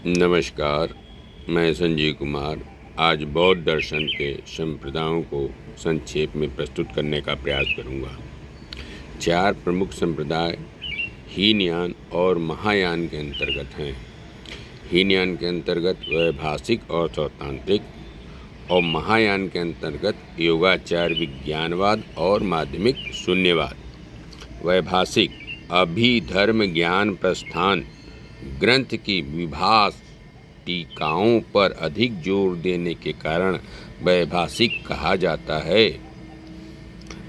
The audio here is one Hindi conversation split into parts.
नमस्कार, मैं संजीव कुमार आज बौद्ध दर्शन के संप्रदायों को संक्षेप में प्रस्तुत करने का प्रयास करूंगा। 4 प्रमुख संप्रदाय हीनयान और महायान के अंतर्गत हैं। हीनयान के अंतर्गत वैभाषिक और सौतांत्रिक और महायान के अंतर्गत योगाचार विज्ञानवाद और माध्यमिक शून्यवाद। वैभाषिक अभिधर्म ज्ञान प्रस्थान ग्रंथ की विभाष टीकाओं पर अधिक जोर देने के कारण वैभाषिक कहा जाता है।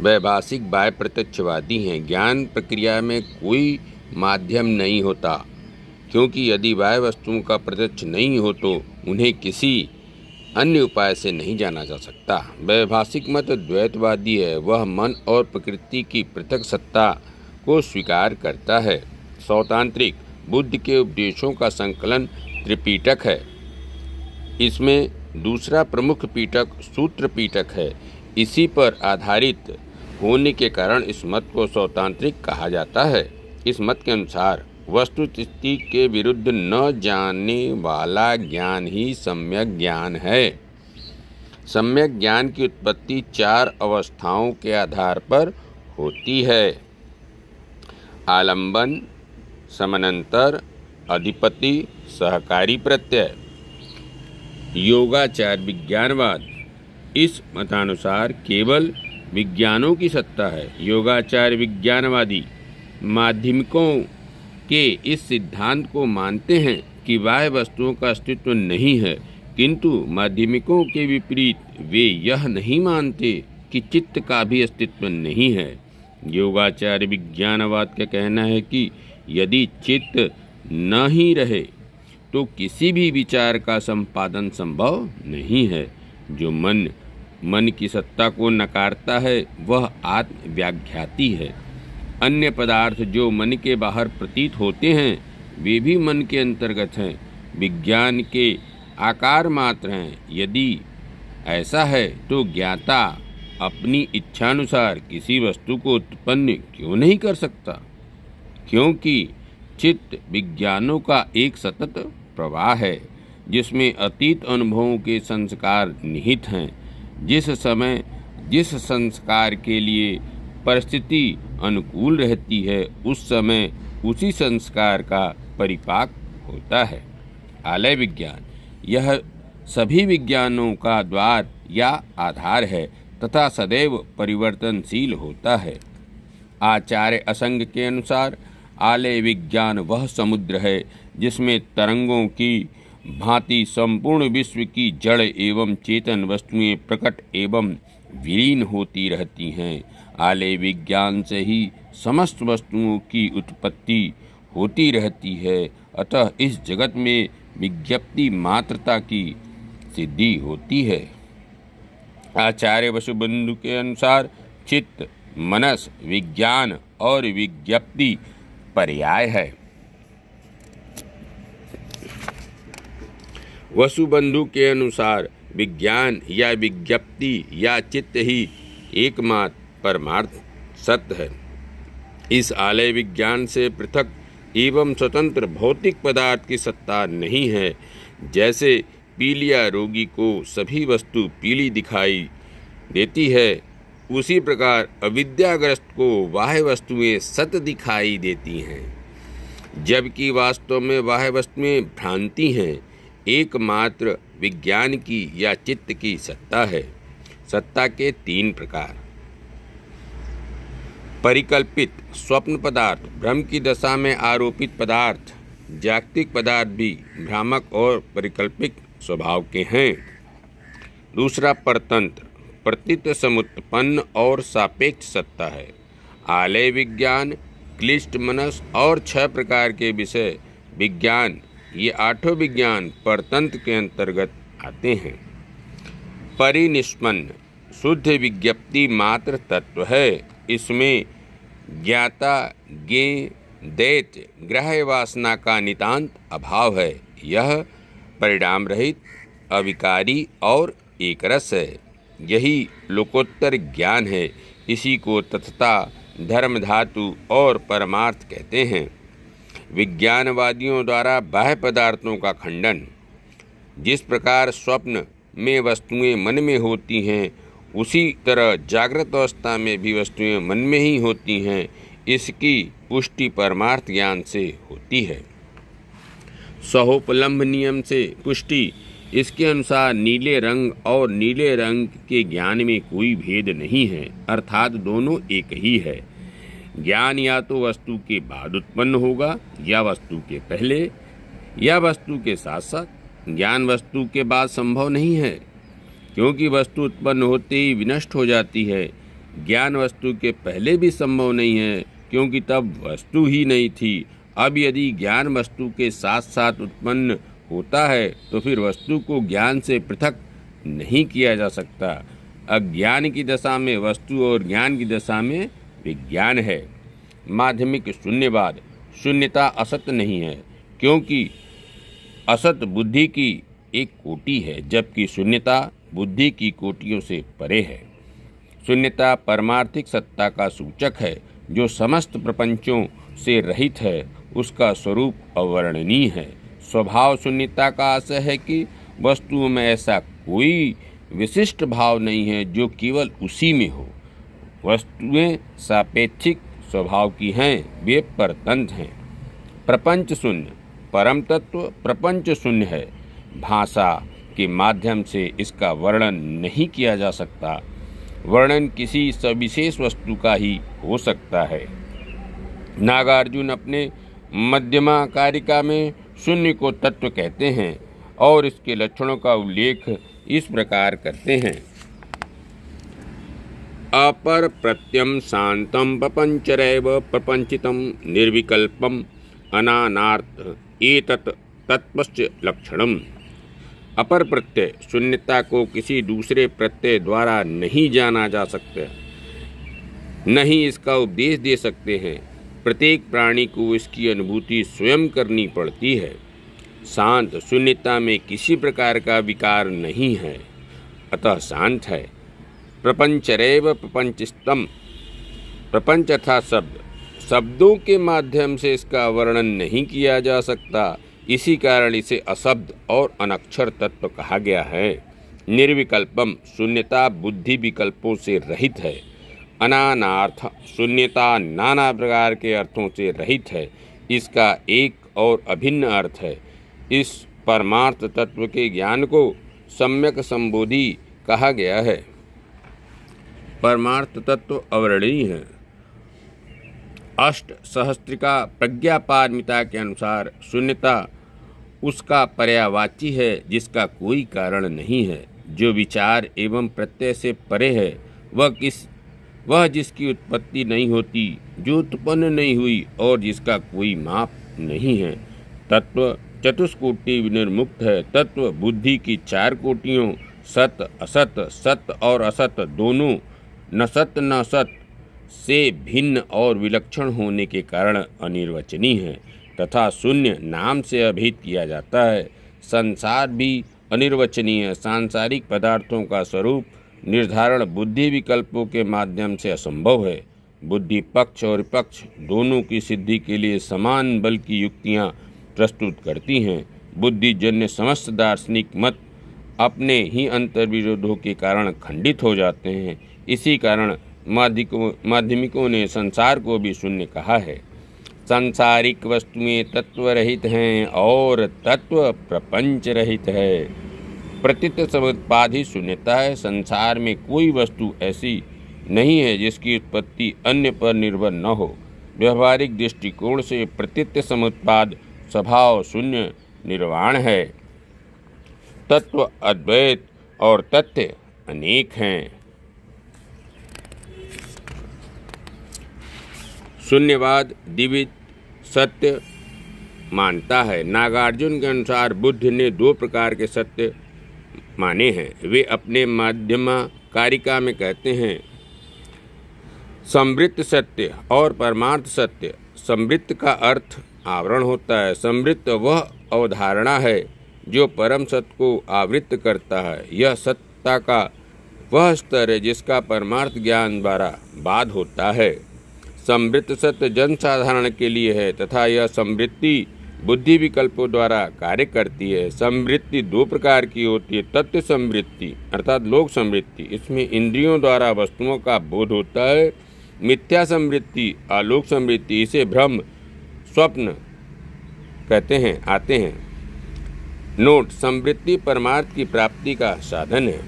वैभाषिक बाह्य प्रत्यक्षवादी हैं। ज्ञान प्रक्रिया में कोई माध्यम नहीं होता, क्योंकि यदि बाह्य वस्तुओं का प्रत्यक्ष नहीं हो तो उन्हें किसी अन्य उपाय से नहीं जाना जा सकता। वैभाषिक मत द्वैतवादी है। वह मन और प्रकृति की पृथक सत्ता को स्वीकार करता है। सौतांत्रिक बुद्ध के उपदेशों का संकलन त्रिपिटक है। इसमें दूसरा प्रमुख पिटक सूत्र पिटक है। इसी पर आधारित होने के कारण इस मत को सौतांत्रिक कहा जाता है। इस मत के अनुसार वस्तुस्थिति के विरुद्ध न जाने वाला ज्ञान ही सम्यक ज्ञान है। सम्यक ज्ञान की उत्पत्ति 4 अवस्थाओं के आधार पर होती है: आलंबन, समानांतर, अधिपति, सहकारी प्रत्यय। योगाचार विज्ञानवाद इस मतानुसार केवल विज्ञानों की सत्ता है। योगाचार विज्ञानवादी माध्यमिकों के इस सिद्धांत को मानते हैं कि बाह्य वस्तुओं का अस्तित्व नहीं है, किंतु माध्यमिकों के विपरीत वे यह नहीं मानते कि चित्त का भी अस्तित्व नहीं है। योगाचार विज्ञानवाद का कहना है कि यदि चित्त न ही रहे तो किसी भी विचार का संपादन संभव नहीं है। जो मन की सत्ता को नकारता है वह आत्मव्याख्याति है। अन्य पदार्थ जो मन के बाहर प्रतीत होते हैं वे भी मन के अंतर्गत हैं, विज्ञान के आकार मात्र हैं। यदि ऐसा है तो ज्ञाता अपनी इच्छानुसार किसी वस्तु को उत्पन्न क्यों नहीं कर सकता? क्योंकि चित्त विज्ञानों का एक सतत प्रवाह है, जिसमें अतीत अनुभवों के संस्कार निहित हैं। जिस समय जिस संस्कार के लिए परिस्थिति अनुकूल रहती है उस समय उसी संस्कार का परिपाक होता है। आलय विज्ञान यह सभी विज्ञानों का द्वार या आधार है तथा सदैव परिवर्तनशील होता है। आचार्य असंग के अनुसार आलय विज्ञान वह समुद्र है जिसमें तरंगों की भांति संपूर्ण विश्व की जड़ एवं चेतन वस्तुएं प्रकट एवं विलीन होती रहती हैं। आलय विज्ञान से ही समस्त वस्तुओं की उत्पत्ति होती रहती है। अतः इस जगत में विज्ञप्ति मात्रता की सिद्धि होती है। आचार्य वसुबंधु के अनुसार चित्त, मनस, विज्ञान और विज्ञप्ति पर्याय है। वसुबंधु के अनुसार विज्ञान या विज्ञप्ति या चित्त ही एकमात्र परमार्थ सत्य है। इस आलय विज्ञान से पृथक एवं स्वतंत्र भौतिक पदार्थ की सत्ता नहीं है। जैसे पीलिया रोगी को सभी वस्तु पीली दिखाई देती है, उसी प्रकार अविद्याग्रस्त को बाह्य वस्तुएं सत्य दिखाई देती हैं, जबकि वास्तव में बाह्य वस्तुएं भ्रांति हैं। एकमात्र विज्ञान की या चित्त की सत्ता है। सत्ता के 3 प्रकार: परिकल्पित स्वप्न पदार्थ, भ्रम की दशा में आरोपित पदार्थ। जागतिक पदार्थ भी भ्रामक और परिकल्पित स्वभाव के हैं। दूसरा परतंत्र, प्रतीत समुत्पन्न और सापेक्ष सत्ता है। आलय विज्ञान, क्लिष्ट मनस और 6 प्रकार के विषय विज्ञान, ये 8 विज्ञान परतंत्र के अंतर्गत आते हैं। परिनिष्पन्न शुद्ध विज्ञप्ति मात्र तत्व है। इसमें ज्ञाता, ज्ञेय, दैत्य, ग्रह वासना का नितांत अभाव है। यह परिणाम रहित, अविकारी और एकरस है। यही लोकोत्तर ज्ञान है। इसी को तथता, धर्म धातु और परमार्थ कहते हैं। विज्ञानवादियों द्वारा बाह्य पदार्थों का खंडन। जिस प्रकार स्वप्न में वस्तुएं मन में होती हैं, उसी तरह जागृत अवस्था में भी वस्तुएं मन में ही होती हैं, इसकी पुष्टि परमार्थ ज्ञान से होती है। सहोपलम्भ नियम से पुष्टि। इसके अनुसार नीले रंग और नीले रंग के ज्ञान में कोई भेद नहीं है, अर्थात दोनों एक ही है। ज्ञान या तो वस्तु के बाद उत्पन्न होगा या वस्तु के पहले या वस्तु के साथ साथ। ज्ञान वस्तु के बाद संभव नहीं है, क्योंकि वस्तु उत्पन्न होते ही विनष्ट हो जाती है। ज्ञान वस्तु के पहले भी संभव नहीं है, क्योंकि तब वस्तु ही नहीं थी। अब यदि ज्ञान वस्तु के साथ साथ उत्पन्न होता है तो फिर वस्तु को ज्ञान से पृथक नहीं किया जा सकता। अज्ञान की दशा में वस्तु और ज्ञान की दशा में विज्ञान है। माध्यमिक शून्यवाद। शून्यता असत नहीं है, क्योंकि असत बुद्धि की एक कोटि है, जबकि शून्यता बुद्धि की कोटियों से परे है। शून्यता परमार्थिक सत्ता का सूचक है, जो समस्त प्रपंचों से रहित है। उसका स्वरूप अवर्णनीय है। स्वभाव शून्यता का आशय है कि वस्तुओं में ऐसा कोई विशिष्ट भाव नहीं है जो केवल उसी में हो। वस्तुएं सापेक्षिक स्वभाव की हैं, वे परतंत्र हैं। प्रपंच शून्य। परम तत्व प्रपंच शून्य है। भाषा के माध्यम से इसका वर्णन नहीं किया जा सकता। वर्णन किसी सविशेष वस्तु का ही हो सकता है। नागार्जुन अपने मध्यमा कारिका में शून्य को तत्व कहते हैं और इसके लक्षणों का उल्लेख इस प्रकार करते हैं। अपर प्रत्यम शांतम प्रपंचरैव प्रपंचितम निर्विकल्पम अनानार्थ एतत् तत्वस्य लक्षणम। अपर प्रत्यय शून्यता को किसी दूसरे प्रत्यय द्वारा नहीं जाना जा सकता, नहीं इसका उपदेश दे सकते हैं। प्रत्येक प्राणी को इसकी अनुभूति स्वयं करनी पड़ती है। शांत शून्यता में किसी प्रकार का विकार नहीं है, अतः शांत है। प्रपंचरैव प्रपंचस्तम। प्रपंच अर्थात शब्द, शब्दों के माध्यम से इसका वर्णन नहीं किया जा सकता। इसी कारण इसे अशब्द और अनक्षर तत्व कहा गया है। निर्विकल्पम शून्यता बुद्धि विकल्पों से रहित है। अनानार्थ शून्यता नाना प्रकार के अर्थों से रहित है। इसका एक और अभिन्न अर्थ है। इस परमार्थ तत्व के ज्ञान को सम्यक संबोधि कहा गया है। परमार्थ तत्व अवर्णनीय है। अष्ट सहस्त्रिका प्रज्ञापारमिता के अनुसार शून्यता उसका पर्यायवाची है जिसका कोई कारण नहीं है। जो विचार एवं प्रत्यय से परे है वह जिसकी उत्पत्ति नहीं होती, जो उत्पन्न नहीं हुई और जिसका कोई माप नहीं है। तत्व चतुष्कोटि विनिर्मुक्त है। तत्व बुद्धि की चार कोटियों सत असत, सत और असत दोनों न सत न सत से भिन्न और विलक्षण होने के कारण अनिर्वचनीय है तथा शून्य नाम से अभिहित किया जाता है। संसार भी अनिर्वचनीय है। सांसारिक पदार्थों का स्वरूप निर्धारण बुद्धि विकल्पों के माध्यम से असंभव है। बुद्धि पक्ष और विपक्ष दोनों की सिद्धि के लिए समान बल की युक्तियां प्रस्तुत करती हैं। बुद्धिजन्य समस्त दार्शनिक मत अपने ही अंतर्विरोधों के कारण खंडित हो जाते हैं। इसी कारण माध्यमिकों ने संसार को भी शून्य कहा है। सांसारिक वस्तुएं तत्व रहित हैं और तत्व प्रपंच रहित है। प्रतीत समुत्पाद ही शून्यता है। संसार में कोई वस्तु ऐसी नहीं है जिसकी उत्पत्ति अन्य पर निर्भर न हो। व्यवहारिक दृष्टिकोण से प्रतीत समुत्पाद स्वभाव शून्य निर्वाण है। तत्व अद्वैत और तथ्य अनेक हैं। शून्यवाद द्विविध सत्य मानता है। नागार्जुन के अनुसार बुद्ध ने दो प्रकार के सत्य माने हैं। वे अपने माध्यमा कारिका में कहते हैं संवृत्त सत्य और परमार्थ सत्य। संवृत्त का अर्थ आवरण होता है। संवृत्त वह अवधारणा है जो परम सत्य को आवृत्त करता है। यह सत्ता का वह स्तर है जिसका परमार्थ ज्ञान द्वारा बाध होता है। समृत्त सत्य जन साधारण के लिए है तथा यह समृद्धि बुद्धि विकल्पों द्वारा कार्य करती है। समृद्धि दो प्रकार की होती है, तत्व समृद्धि अर्थात लोक समृद्धि, इसमें इंद्रियों द्वारा वस्तुओं का बोध होता है। मिथ्या समृद्धि आलोक समृद्धि, इसे भ्रम स्वप्न कहते हैं आते हैं। नोट, समृद्धि परमार्थ की प्राप्ति का साधन है।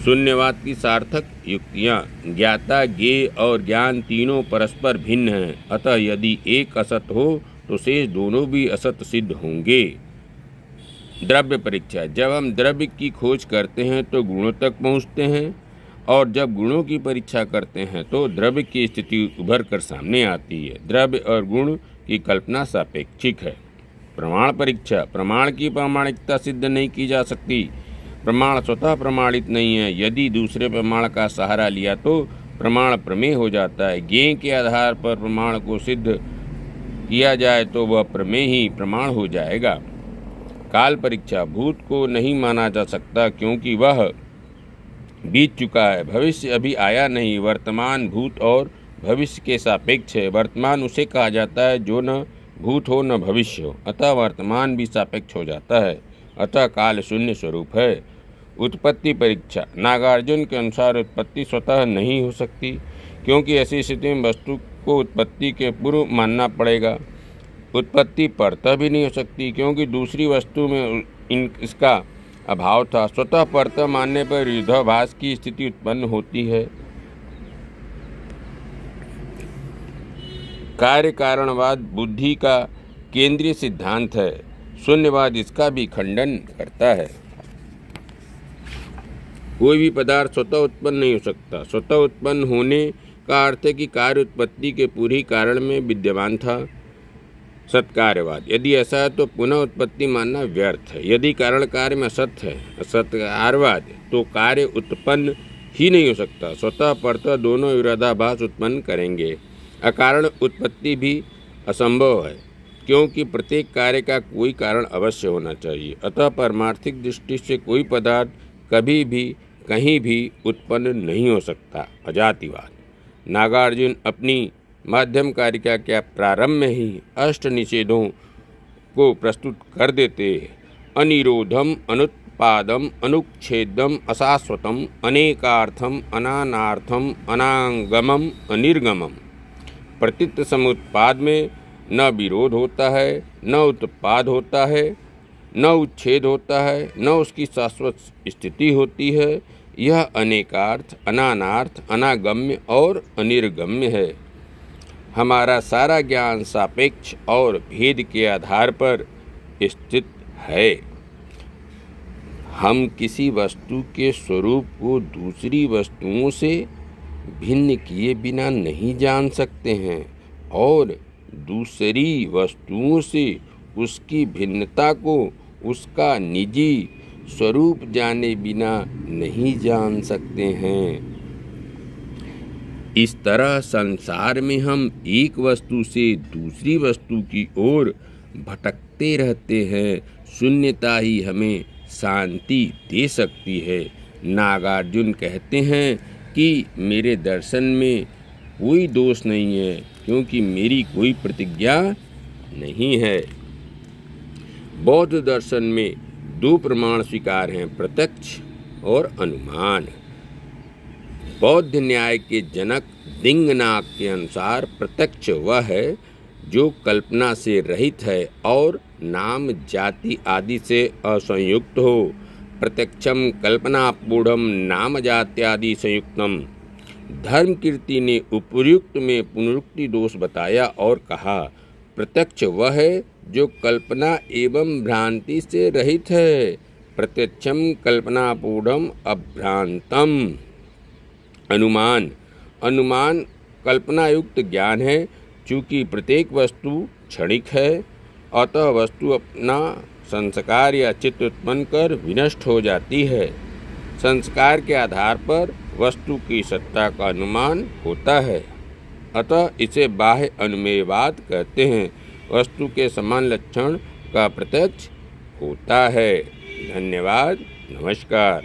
शून्यवाद की सार्थक युक्तियाँ, ज्ञाता ज्ञेय और ज्ञान तीनों परस्पर भिन्न हैं, अतः यदि एक असत हो तो शेष दोनों भी असत सिद्ध होंगे। द्रव्य परीक्षा, जब हम द्रव्य की खोज करते हैं तो गुणों तक पहुँचते हैं और जब गुणों की परीक्षा करते हैं तो द्रव्य की स्थिति उभर कर सामने आती है। द्रव्य और गुण की कल्पना सापेक्षिक है। प्रमाण परीक्षा, प्रमाण की प्रामाणिकता सिद्ध नहीं की जा सकती। प्रमाण स्वतः प्रमाणित नहीं है। यदि दूसरे प्रमाण का सहारा लिया तो प्रमाण प्रमेय हो जाता है। ज्ञेय के आधार पर प्रमाण को सिद्ध किया जाए तो वह प्रमेय ही प्रमाण हो जाएगा। काल परीक्षा, भूत को नहीं माना जा सकता क्योंकि वह बीत चुका है। भविष्य अभी आया नहीं। वर्तमान भूत और भविष्य के सापेक्ष है। वर्तमान उसे कहा जाता है जो न भूत हो न भविष्य हो, अतः वर्तमान भी सापेक्ष हो जाता है, अतः काल शून्य स्वरूप है। उत्पत्ति परीक्षा, नागार्जुन के अनुसार उत्पत्ति स्वतः नहीं हो सकती क्योंकि ऐसी स्थिति में वस्तु को उत्पत्ति के पूर्व मानना पड़ेगा। उत्पत्ति परतः भी नहीं हो सकती क्योंकि दूसरी वस्तु में इसका अभाव था। स्वतः परतः मानने पर विरोधाभास की स्थिति उत्पन्न होती है। कार्य कारणवाद बुद्धि का केंद्रीय सिद्धांत है। शून्यवाद इसका भी खंडन करता है। कोई भी पदार्थ स्वतः उत्पन्न नहीं हो सकता। स्वतः उत्पन्न होने का अर्थ है कि कार्य उत्पत्ति के पूर्व कारण में विद्यमान था। सत्कार्यवाद, यदि ऐसा है तो पुनः उत्पत्ति मानना व्यर्थ है। यदि कारण कार्य में असत्य है सत्कार्यवाद तो कार्य उत्पन्न ही नहीं हो सकता। स्वतः परतः दोनों विरोधाभास उत्पन्न करेंगे। अकारण उत्पत्ति भी असंभव है क्योंकि प्रत्येक कार्य का कोई कारण अवश्य होना चाहिए। अतः परमार्थिक दृष्टि से कोई पदार्थ कभी भी कहीं भी उत्पन्न नहीं हो सकता। अजातिवाद, नागार्जुन अपनी माध्यम कारिका के प्रारंभ में ही अष्ट निषेधों को प्रस्तुत कर देते हैं। अनिरोधम, अनुत्पादम, अनुच्छेदम, अशाश्वतम, अनेकार्थम, अनानार्थम, अनागमम, अनिर्गमम। प्रतीत समुत्पाद में न विरोध होता है, न उत्पाद होता है, न उच्छेद होता है, न उसकी शाश्वत स्थिति होती है। यह अनेकार्थ, अनानार्थ, अनागम्य और अनिर्गम्य है। हमारा सारा ज्ञान सापेक्ष और भेद के आधार पर स्थित है। हम किसी वस्तु के स्वरूप को दूसरी वस्तुओं से भिन्न किए बिना नहीं जान सकते हैं और दूसरी वस्तुओं से उसकी भिन्नता को उसका निजी स्वरूप जाने बिना नहीं जान सकते हैं। इस तरह संसार में हम एक वस्तु से दूसरी वस्तु की ओर भटकते रहते हैं। शून्यता ही हमें शांति दे सकती है। नागार्जुन कहते हैं कि मेरे दर्शन में कोई दोष नहीं है क्योंकि मेरी कोई प्रतिज्ञा नहीं है। बौद्ध दर्शन में दो प्रमाण स्वीकार हैं, प्रत्यक्ष और अनुमान। बौद्ध न्याय के जनक दिंगनाक के अनुसार प्रत्यक्ष वह है जो कल्पना से रहित है और नाम जाति आदि से असंयुक्त हो। प्रत्यक्षम कल्पनापूढ़म नाम जात्यादि संयुक्तम। धर्म कीर्ति ने उपर्युक्त में पुनरुक्ति दोष बताया और कहा प्रत्यक्ष वह है जो कल्पना एवं भ्रांति से रहित है। प्रत्यक्षम कल्पनापूढ़म अभ्रांतम। अनुमान, अनुमान कल्पनायुक्त ज्ञान है। चूँकि प्रत्येक वस्तु क्षणिक है अतः वस्तु अपना संस्कार या चित्त उत्पन्न कर विनष्ट हो जाती है। संस्कार के आधार पर वस्तु की सत्ता का अनुमान होता है, अतः इसे बाह्य अनुमेयवाद कहते हैं। वस्तु के समान लक्षण का प्रत्यक्ष होता है। धन्यवाद, नमस्कार।